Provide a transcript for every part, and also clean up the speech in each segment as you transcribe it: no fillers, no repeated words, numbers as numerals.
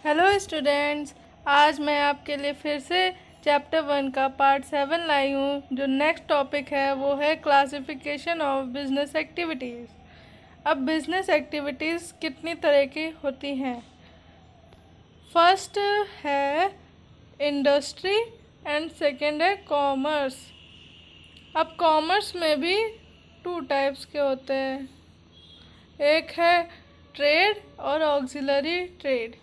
Hello students, आज मैं आपके लिए फिर से चैप्टर 1 का पार्ट 7 लाई हूँ। जो नेक्स्ट टॉपिक है वो है क्लासिफिकेशन ऑफ बिजनेस एक्टिविटीज़। अब बिजनेस एक्टिविटीज़ कितनी तरह की होती हैं। फर्स्ट है इंडस्ट्री एंड सेकंड है कॉमर्स। अब कॉमर्स में भी 2 टाइप्स के होते हैं, एक है ट्रेड और ऑक्सिलरी ट्रेड।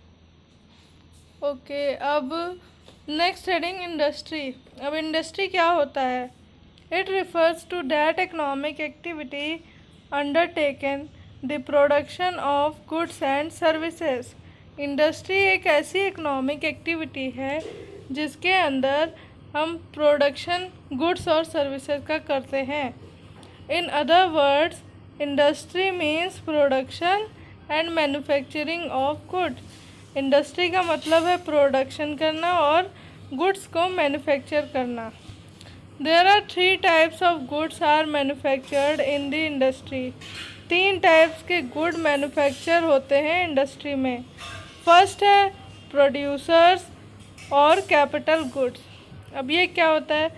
ओके, अब नेक्स्ट हेडिंग इंडस्ट्री। अब इंडस्ट्री क्या होता है? It refers to that economic activity undertaken the production of goods and services. Industry एक ऐसी इकोनॉमिक एक्टिविटी है जिसके अंदर हम प्रोडक्शन गुड्स और सर्विसेज का करते हैं। In other words, industry means production and manufacturing of goods. Industry का मतलब है प्रोडक्शन करना और गुड्स को मैन्युफैक्चर करना। There are 3 types of goods are manufactured in the industry. 3 types के गुड मैन्युफैक्चर होते हैं इंडस्ट्री में। फर्स्ट है प्रोड्यूसर्स और कैपिटल गुड्स। अब ये क्या होता है?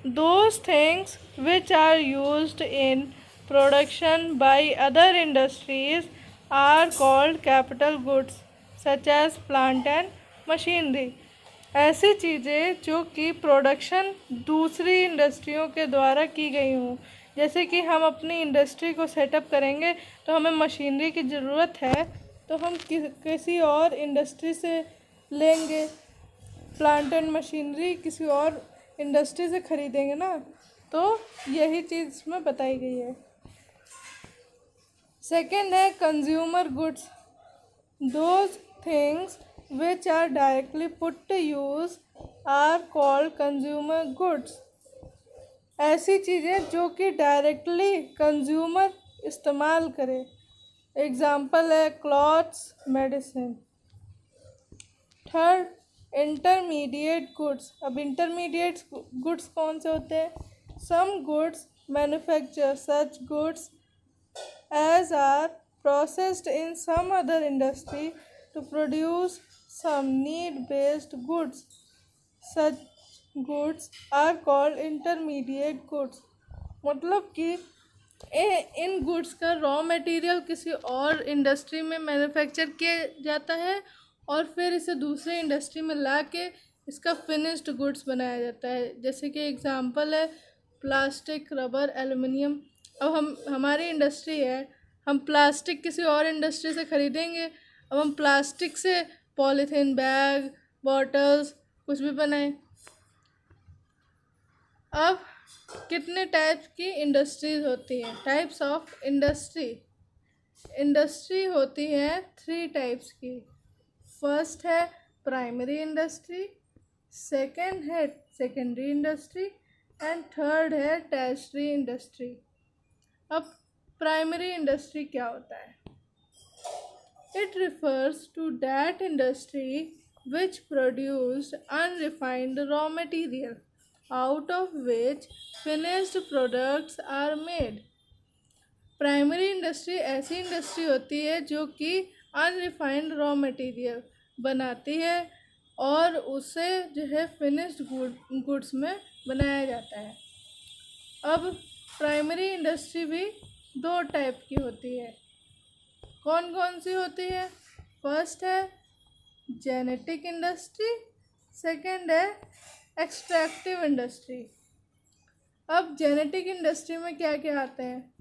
Those things which are used in production by other industries are called capital goods such as plant and machinery. ऐसी चीज़ें जो कि प्रोडक्शन दूसरी इंडस्ट्रियों के द्वारा की गई हों, जैसे कि हम अपनी इंडस्ट्री को सेटअप करेंगे तो हमें मशीनरी की ज़रूरत है, तो हम किसी और इंडस्ट्री से लेंगे, प्लांट एंड मशीनरी किसी और इंडस्ट्री से ख़रीदेंगे ना। तो यही चीज़ इसमें बताई गई है। सेकेंड है consumer goods. Those things which are directly put to use are called consumer goods. ऐसी चीज़ें जो कि डायरेक्टली कंज्यूमर इस्तेमाल करे। एग्ज़ाम्पल है clothes, medicine. Third, intermediate goods. अब इंटरमीडिएट गुड्स कौन से होते हैं? Some goods manufacture such goods as are processed in some other industry to produce some need-based goods. Such goods are called intermediate goods. मतलब कि इन goods का raw material किसी और इंडस्ट्री में मैन्युफैक्चर किया जाता है और फिर इसे दूसरे इंडस्ट्री में ला के इसका फिनिश्ड गुड्स बनाया जाता है। जैसे कि एग्ज़ाम्पल है प्लास्टिक, रबर, एलुमिनियम। अब हमारी इंडस्ट्री है, हम प्लास्टिक किसी और इंडस्ट्री से ख़रीदेंगे। अब हम प्लास्टिक से पॉलीथीन बैग, बॉटल्स कुछ भी बनाएं। अब कितने टाइप्स की इंडस्ट्रीज होती हैं? टाइप्स ऑफ इंडस्ट्री होती हैं 3 टाइप्स की। फर्स्ट है प्राइमरी इंडस्ट्री, सेकंड है सेकेंडरी इंडस्ट्री एंड थर्ड है टर्शियरी इंडस्ट्री। अब प्राइमरी इंडस्ट्री क्या होता है? It refers to that industry which produced unrefined raw material out of which finished products are made. Primary industry ऐसी industry होती है जो कि अनरिफाइंड रॉ मटेरियल बनाती है और उसे जो है फिनिश्ड गुड्स में बनाया जाता है। अब प्राइमरी इंडस्ट्री भी 2 टाइप की होती है। कौन कौन सी होती है? फर्स्ट है जेनेटिक इंडस्ट्री, सेकंड है एक्सट्रैक्टिव इंडस्ट्री। अब जेनेटिक इंडस्ट्री में क्या क्या आते हैं?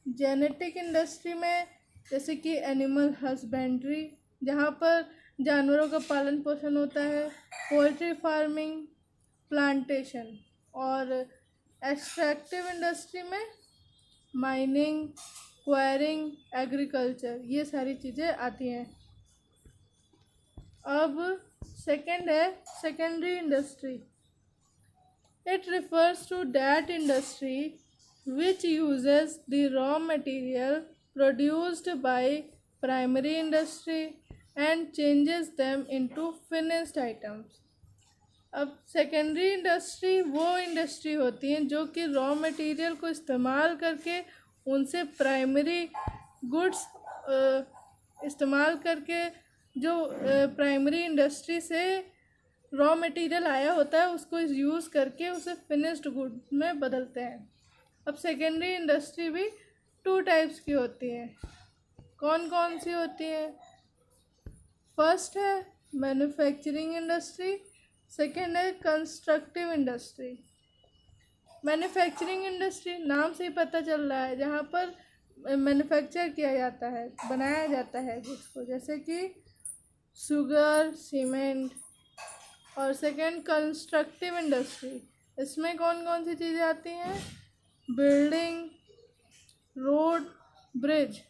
जेनेटिक इंडस्ट्री में जैसे कि एनिमल हस्बेंड्री, जहाँ पर जानवरों का पालन पोषण होता है, पोल्ट्री फार्मिंग, प्लांटेशन। और एक्सट्रैक्टिव इंडस्ट्री में माइनिंग, क्वायरिंग, एग्रीकल्चर, ये सारी चीज़ें आती हैं। अब सेकंड है secondary industry. It refers to that industry which uses the raw material produced by primary industry and changes them into finished items. अब सेकेंडरी इंडस्ट्री वो इंडस्ट्री होती हैं जो कि रॉ मटेरियल को इस्तेमाल करके उनसे प्राइमरी गुड्स इस्तेमाल करके जो प्राइमरी इंडस्ट्री से रॉ मटेरियल आया होता है उसको यूज़ करके उसे फिनिश्ड गुड में बदलते हैं। अब सेकेंडरी इंडस्ट्री भी 2 टाइप्स की होती है। कौन कौन सी होती है? फर्स्ट है मैन्युफैक्चरिंग इंडस्ट्री, सेकेंड है कंस्ट्रक्टिव इंडस्ट्री। मैन्युफैक्चरिंग इंडस्ट्री नाम से ही पता चल रहा है, जहाँ पर मैन्युफैक्चर किया जाता है, बनाया जाता है गुड्स को, जैसे कि शुगर, सीमेंट। और सेकेंड कंस्ट्रक्टिव इंडस्ट्री, इसमें कौन कौन सी चीज़ें आती हैं? Building, road, bridge.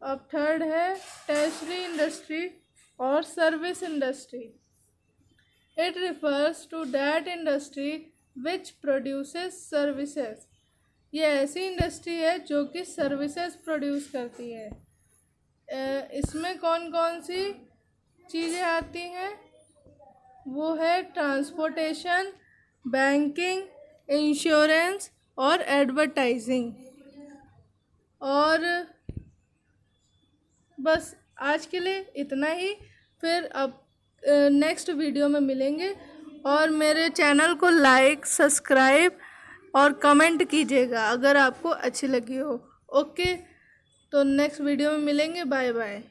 अब थर्ड है टर्शरी इंडस्ट्री और service industry. It refers to that industry which produces services। ये ऐसी इंडस्ट्री है जो कि सर्विसेज प्रोड्यूस करती है। इसमें कौन कौन सी चीज़ें आती हैं? वो है ट्रांसपोर्टेशन, बैंकिंग, इंश्योरेंस और एडवर्टाइजिंग। और बस आज के लिए इतना ही। फिर अब नेक्स्ट वीडियो में मिलेंगे, और मेरे चैनल को लाइक, सब्सक्राइब और कमेंट कीजिएगा अगर आपको अच्छी लगी हो। ओके, तो नेक्स्ट वीडियो में मिलेंगे। Bye bye.